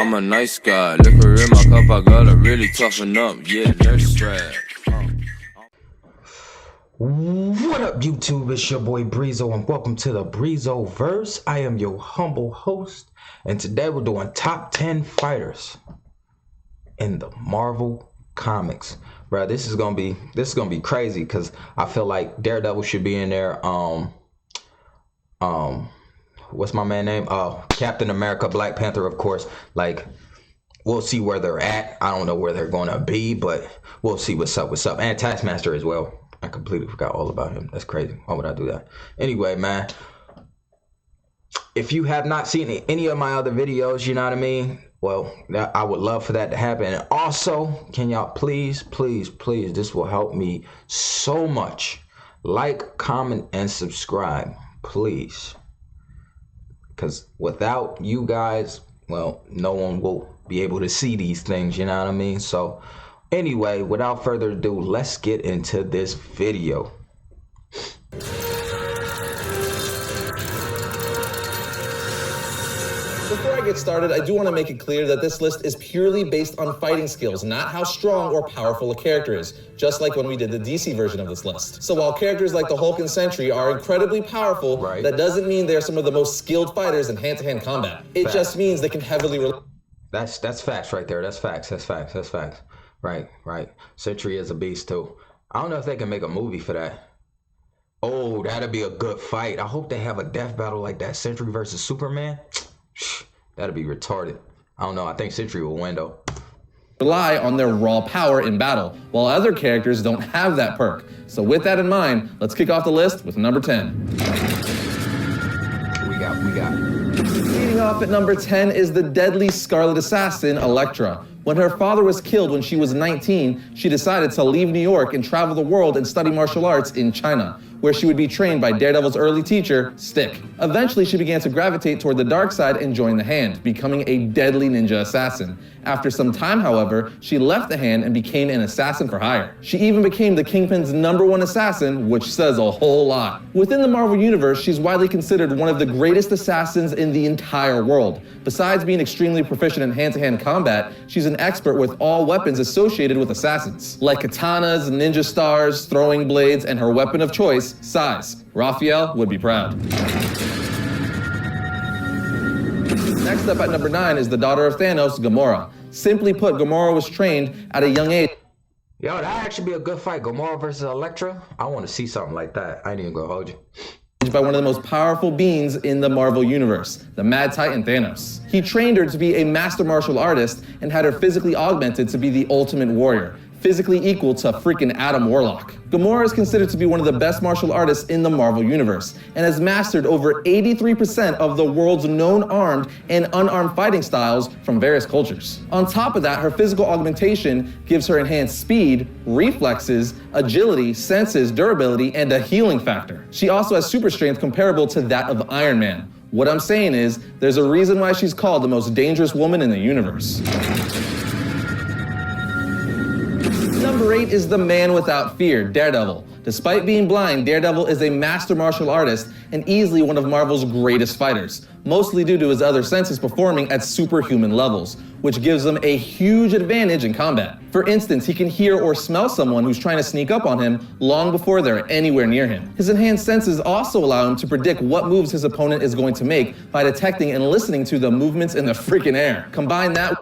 I'm a nice guy. Liquor in my cup, I gotta really toughen up. Yeah, nurse strap. What up, YouTube? It's your boy Breezo, and welcome to the Breezo Verse. I am your humble host, and today we're doing top 10 fighters in the Marvel comics. Bro, this is gonna be crazy because I feel like Daredevil should be in there. What's my man name? Captain America, Black Panther, of course. Like, we'll see where they're at. I don't know where they're gonna be, but we'll see what's up. And Taskmaster as well. I completely forgot all about him. That's crazy. Why would I do that? Anyway, man, if you have not seen any of my other videos, you know what I mean? Well, I would love for that to happen. And also, can y'all please, this will help me so much. Like, comment, and subscribe, please. Because without you guys, well, no one will be able to see these things, you know what I mean? So anyway, without further ado, let's get into this video. Before I get started, I do want to make it clear that this list is purely based on fighting skills, not how strong or powerful a character is, just like when we did the DC version of this list. So while characters like the Hulk and Sentry are incredibly powerful, that doesn't mean they're some of the most skilled fighters in hand-to-hand combat. It just means they can heavily That's facts right there. That's facts. Right. Sentry is a beast too. I don't know if they can make a movie for that. Oh, that'd be a good fight. I hope they have a death battle like that. Sentry versus Superman. That'd be retarded. I don't know. I think Sentry will win though. Rely on their raw power in battle, while other characters don't have that perk. So with that in mind, let's kick off the list with number 10. We got. Leading off at number 10 is the deadly Scarlet Assassin, Elektra. When her father was killed when she was 19, she decided to leave New York and travel the world and study martial arts in China, where she would be trained by Daredevil's early teacher, Stick. Eventually, she began to gravitate toward the dark side and joined the Hand, becoming a deadly ninja assassin. After some time, however, she left the Hand and became an assassin for hire. She even became the Kingpin's #1 assassin, which says a whole lot. Within the Marvel Universe, she's widely considered one of the greatest assassins in the entire world. Besides being extremely proficient in hand-to-hand combat, she's an expert with all weapons associated with assassins, like katanas, ninja stars, throwing blades, and her weapon of choice, Sais. Raphael would be proud. Next up at number 9 is the daughter of Thanos, Gamora. Simply put, Gamora was trained at a young age. Yo, that'd actually be a good fight. Gamora versus Elektra. I want to see something like that. I ain't even gonna hold you. By one of the most powerful beings in the Marvel Universe, the Mad Titan Thanos. He trained her to be a master martial artist and had her physically augmented to be the ultimate warrior, physically equal to freaking Adam Warlock. Gamora is considered to be one of the best martial artists in the Marvel Universe and has mastered over 83% of the world's known armed and unarmed fighting styles from various cultures. On top of that, her physical augmentation gives her enhanced speed, reflexes, agility, senses, durability, and a healing factor. She also has super strength comparable to that of Iron Man. What I'm saying is, there's a reason why she's called the most dangerous woman in the universe. Number 8 is the man without fear, Daredevil. Despite being blind, Daredevil is a master martial artist and easily one of Marvel's greatest fighters, mostly due to his other senses performing at superhuman levels, which gives him a huge advantage in combat. For instance, he can hear or smell someone who's trying to sneak up on him long before they're anywhere near him. His enhanced senses also allow him to predict what moves his opponent is going to make by detecting and listening to the movements in the freaking air. Combine that.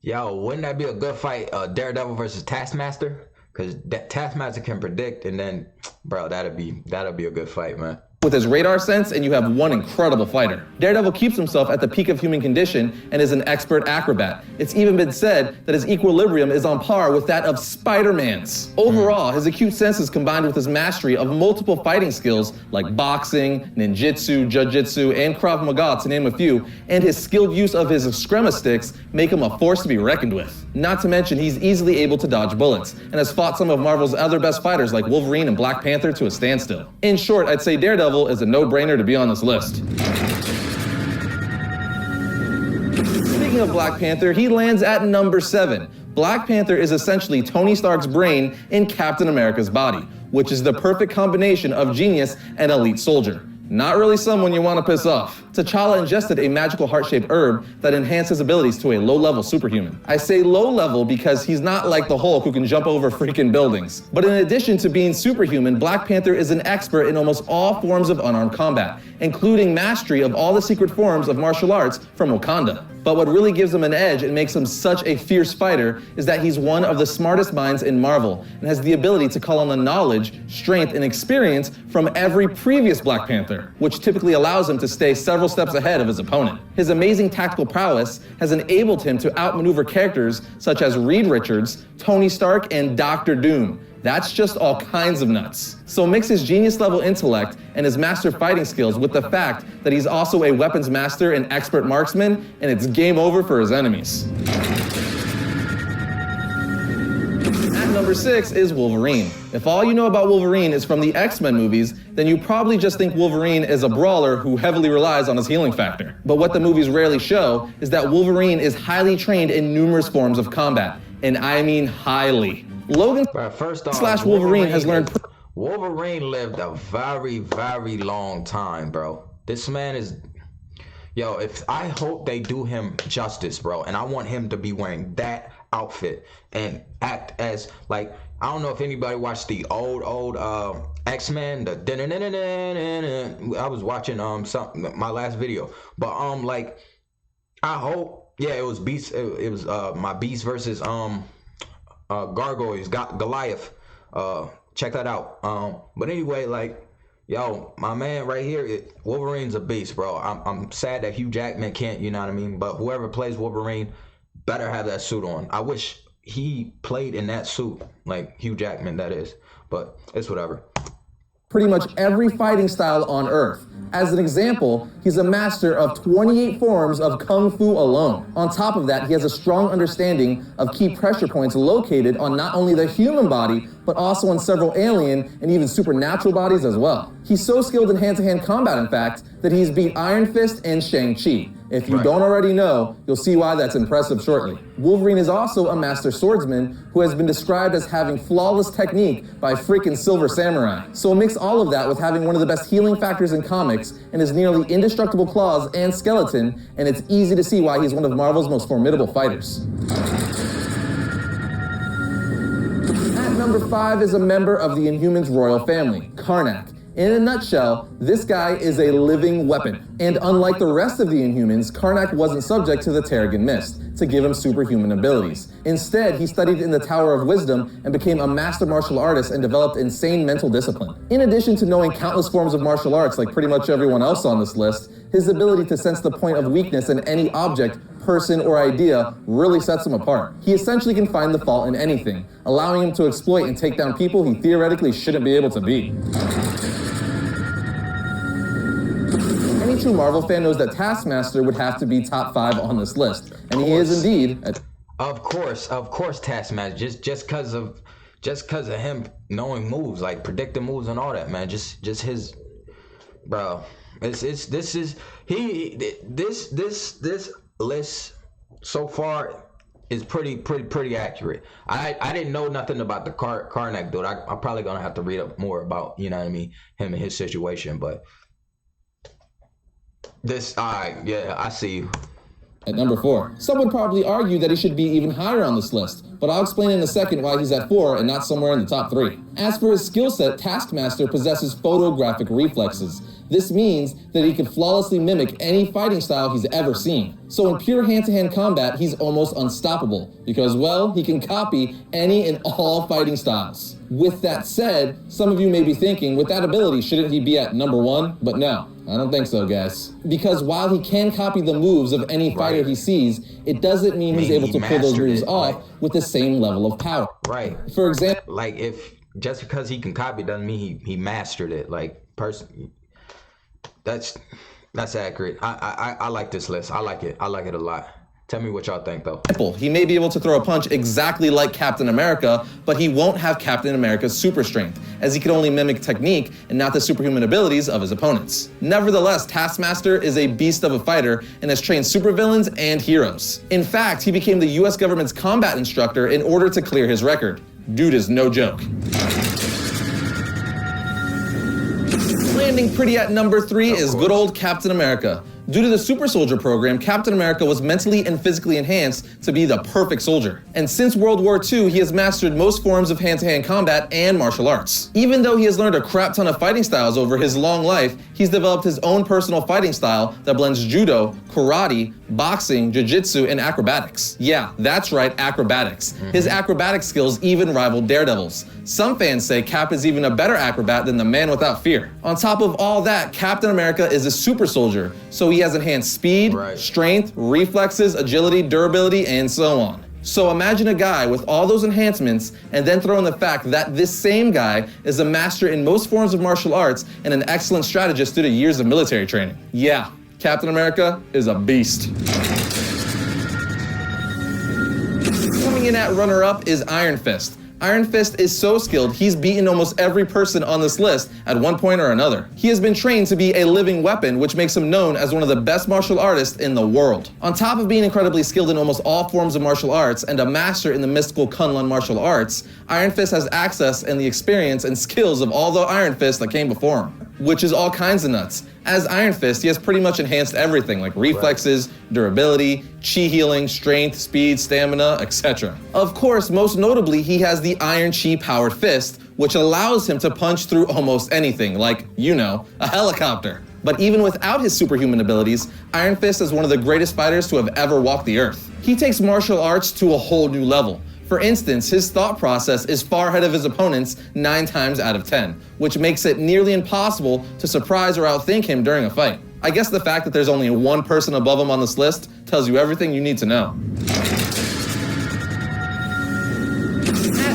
Yo, wouldn't that be a good fight, Daredevil versus Taskmaster? Because Taskmaster can predict, and then, bro, that'd be a good fight, man. With his radar sense, and you have one incredible fighter. Daredevil keeps himself at the peak of human condition and is an expert acrobat. It's even been said that his equilibrium is on par with that of Spider-Man's. Overall, his acute senses combined with his mastery of multiple fighting skills like boxing, ninjutsu, jujitsu, and Krav Maga, to name a few, and his skilled use of his Eskrima sticks make him a force to be reckoned with. Not to mention, he's easily able to dodge bullets and has fought some of Marvel's other best fighters like Wolverine and Black Panther to a standstill. In short, I'd say Daredevil is a no-brainer to be on this list. Speaking of Black Panther, he lands at number 7. Black Panther is essentially Tony Stark's brain in Captain America's body, which is the perfect combination of genius and elite soldier. not really someone you want to piss off. T'Challa ingested a magical heart-shaped herb that enhanced his abilities to a low-level superhuman. I say low-level because he's not like the Hulk who can jump over freaking buildings. But in addition to being superhuman, Black Panther is an expert in almost all forms of unarmed combat, including mastery of all the secret forms of martial arts from Wakanda. But what really gives him an edge and makes him such a fierce fighter is that he's one of the smartest minds in Marvel and has the ability to call on the knowledge, strength, and experience from every previous Black Panther, which typically allows him to stay several steps ahead of his opponent. His amazing tactical prowess has enabled him to outmaneuver characters such as Reed Richards, Tony Stark, and Doctor Doom. That's just all kinds of nuts. So mix his genius level intellect and his master fighting skills with the fact that he's also a weapons master and expert marksman, and it's game over for his enemies. At number 6 is Wolverine. If all you know about Wolverine is from the X-Men movies, then you probably just think Wolverine is a brawler who heavily relies on his healing factor. But what the movies rarely show is that Wolverine is highly trained in numerous forms of combat, and I mean highly. Logan First off, slash Wolverine has learned. Wolverine lived a very, very long time, bro. This man is, yo, I hope they do him justice, bro. And I want him to be wearing that outfit and act as, like, I don't know if anybody watched the old X-Men, I was watching my last video, but like, I hope, yeah, it was Beast, it was my Beast versus Gargoyles, Goliath. Check that out. But anyway, like, yo, my man right here, Wolverine's a beast, bro. I'm sad that Hugh Jackman can't, you know what I mean? But whoever plays Wolverine better have that suit on. I wish he played in that suit, like Hugh Jackman, that is. But it's whatever. Pretty much every fighting style on Earth. As an example, he's a master of 28 forms of Kung Fu alone. On top of that, he has a strong understanding of key pressure points located on not only the human body, but also on several alien and even supernatural bodies as well. He's so skilled in hand-to-hand combat, in fact, that he's beat Iron Fist and Shang-Chi. If you don't already know, you'll see why that's impressive shortly. Wolverine is also a master swordsman who has been described as having flawless technique by freaking Silver Samurai. So mix all of that with having one of the best healing factors in comics and his nearly indestructible claws and skeleton, and it's easy to see why he's one of Marvel's most formidable fighters. At number 5 is a member of the Inhumans royal family, Karnak. In a nutshell, this guy is a living weapon. And unlike the rest of the Inhumans, Karnak wasn't subject to the Terrigen Mist to give him superhuman abilities. Instead, he studied in the Tower of Wisdom and became a master martial artist and developed insane mental discipline. In addition to knowing countless forms of martial arts like pretty much everyone else on this list, his ability to sense the point of weakness in any object, person, or idea really sets him apart. He essentially can find the fault in anything, allowing him to exploit and take down people he theoretically shouldn't be able to beat. Any true Marvel fan knows that Taskmaster would have to be top 5 on this list, and he is indeed. Of course, Taskmaster. Just because of him knowing moves, like predicting moves and all that, man. Just his, bro. This list so far is pretty accurate. I didn't know nothing about the Karnak dude. I'm probably gonna have to read up more about, you know what I mean, him and his situation, but. Yeah, I see you. At number 4. Some would probably argue that he should be even higher on this list, but I'll explain in a second why he's at 4 and not somewhere in the top 3. As for his skill set, Taskmaster possesses photographic reflexes. This means that he can flawlessly mimic any fighting style he's ever seen. So in pure hand-to-hand combat, he's almost unstoppable because, well, he can copy any and all fighting styles. With that said, some of you may be thinking, with that ability, shouldn't he be at number 1? But no, I don't think so, guys. Because while he can copy the moves of any fighter he sees, it doesn't mean he's able to pull those moves off with the same level of power. Right. For example, like, if just because he can copy doesn't mean he mastered it. Like, that's accurate. I like this list. I like it a lot. Tell me what y'all think, though. He may be able to throw a punch exactly like Captain America, but he won't have Captain America's super strength, as he can only mimic technique and not the superhuman abilities of his opponents. Nevertheless, Taskmaster is a beast of a fighter and has trained supervillains and heroes. In fact, he became the US government's combat instructor in order to clear his record. Dude is no joke. Landing pretty at number 3 is good old Captain America. Due to the Super Soldier program, Captain America was mentally and physically enhanced to be the perfect soldier. And since World War II, he has mastered most forms of hand-to-hand combat and martial arts. Even though he has learned a crap ton of fighting styles over his long life, he's developed his own personal fighting style that blends judo, karate, boxing, jiu-jitsu, and acrobatics. Yeah, that's right, acrobatics. His acrobatic skills even rival Daredevil's. Some fans say Cap is even a better acrobat than the Man Without Fear. On top of all that, Captain America is a super soldier, so he has enhanced speed, strength, reflexes, agility, durability, and so on. So imagine a guy with all those enhancements and then throw in the fact that this same guy is a master in most forms of martial arts and an excellent strategist due to years of military training. Yeah, Captain America is a beast. Coming in at runner-up is Iron Fist. Iron Fist is so skilled, he's beaten almost every person on this list at one point or another. He has been trained to be a living weapon, which makes him known as one of the best martial artists in the world. On top of being incredibly skilled in almost all forms of martial arts and a master in the mystical Kunlun martial arts, Iron Fist has access and the experience and skills of all the Iron Fists that came before him, which is all kinds of nuts. As Iron Fist, he has pretty much enhanced everything like reflexes, durability, chi healing, strength, speed, stamina, etc. Of course, most notably, he has the Iron Chi powered fist, which allows him to punch through almost anything, like, you know, a helicopter. But even without his superhuman abilities, Iron Fist is one of the greatest fighters to have ever walked the earth. He takes martial arts to a whole new level. For instance, his thought process is far ahead of his opponents 9 times out of 10, which makes it nearly impossible to surprise or outthink him during a fight. I guess the fact that there's only one person above him on this list tells you everything you need to know.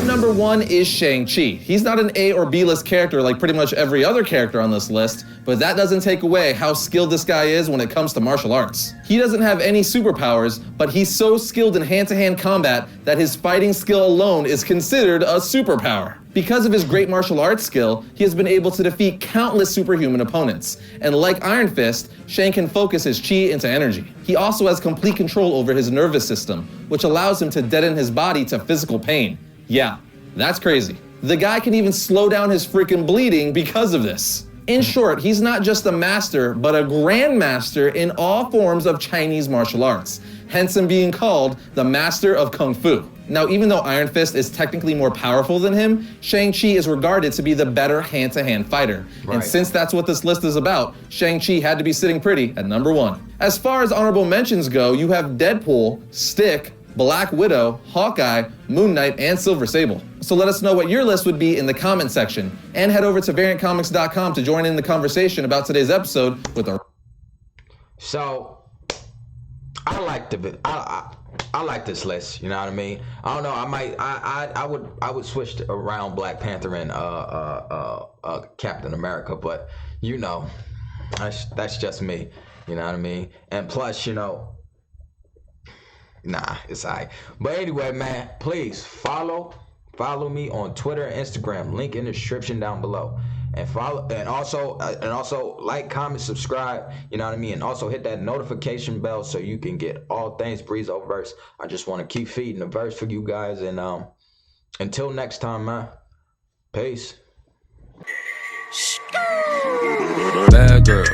Number 1 is Shang-Chi. He's not an A or B list character like pretty much every other character on this list, but that doesn't take away how skilled this guy is when it comes to martial arts. He doesn't have any superpowers, but he's so skilled in hand-to-hand combat that his fighting skill alone is considered a superpower. Because of his great martial arts skill, he has been able to defeat countless superhuman opponents. And like Iron Fist, Shang can focus his chi into energy. He also has complete control over his nervous system, which allows him to deaden his body to physical pain. Yeah, that's crazy. The guy can even slow down his freaking bleeding because of this. In short, he's not just a master, but a grandmaster in all forms of Chinese martial arts, hence him being called the Master of Kung Fu. Now, even though Iron Fist is technically more powerful than him, Shang-Chi is regarded to be the better hand-to-hand fighter. And since that's what this list is about, Shang-Chi had to be sitting pretty at number 1. As far as honorable mentions go, you have Deadpool, Stick, Black Widow, Hawkeye, Moon Knight, and Silver Sable. So let us know what your list would be in the comment section, and head over to variantcomics.com to join in the conversation about today's episode with our... So, I like this list, you know what I mean? I don't know, I would switch around Black Panther and Captain America, but you know, that's just me, you know what I mean? And plus, you know, nah, it's alright. But anyway, man, please follow me on Twitter and Instagram. Link in the description down below. And follow, and also like, comment, subscribe. You know what I mean. And also hit that notification bell so you can get all things Breezoverse. I just want to keep feeding the verse for you guys. And until next time, man. Peace. Bad girl,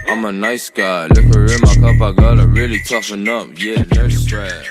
I'm a nice guy. Liquor in my cup, I gotta really toughen up. Yeah, nurse strap.